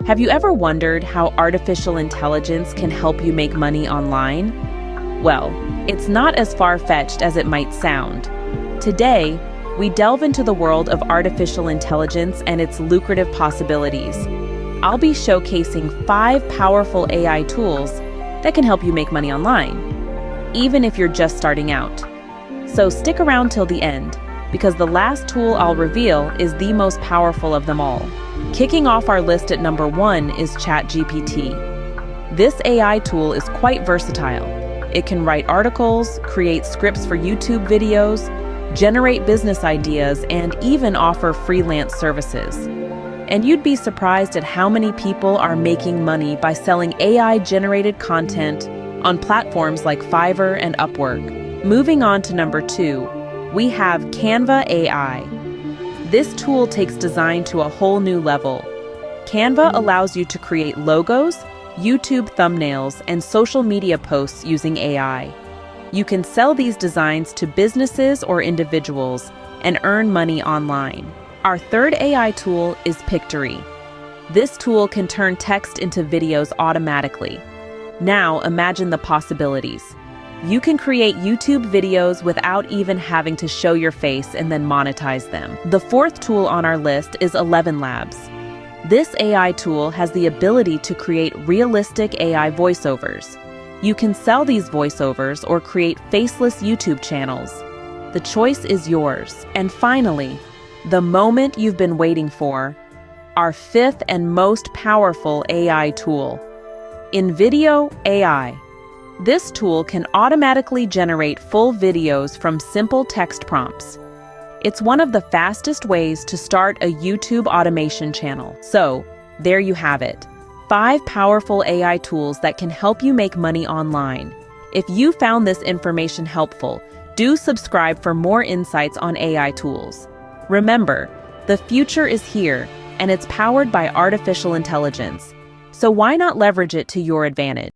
Have you ever wondered how artificial intelligence can help you make money online? Well, it's not as far-fetched as it might sound. Today, we delve into the world of artificial intelligence and its lucrative possibilities. I'll be showcasing 5 powerful AI tools that can help you make money online, even if you're just starting out. So stick around till the end, because the last tool I'll reveal is the most powerful of them all. Kicking off our list at number 1 is ChatGPT. This AI tool is quite versatile. It can write articles, create scripts for YouTube videos, generate business ideas, and even offer freelance services. And you'd be surprised at how many people are making money by selling AI-generated content on platforms like Fiverr and Upwork. Moving on to number 2, we have Canva AI. This tool takes design to a whole new level. Canva allows you to create logos, YouTube thumbnails, and social media posts using AI. You can sell these designs to businesses or individuals and earn money online. Our third AI tool is Pictory. This tool can turn text into videos automatically. Now imagine the possibilities. You can create YouTube videos without even having to show your face and then monetize them. The fourth tool on our list is 11 Labs. This AI tool has the ability to create realistic AI voiceovers. You can sell these voiceovers or create faceless YouTube channels. The choice is yours. And finally, the moment you've been waiting for, our 5th and most powerful AI tool, InVideo AI. This tool can automatically generate full videos from simple text prompts. It's one of the fastest ways to start a YouTube automation channel. So, there you have it. 5 powerful AI tools that can help you make money online. If you found this information helpful, do subscribe for more insights on AI tools. Remember, the future is here, and it's powered by artificial intelligence. So why not leverage it to your advantage?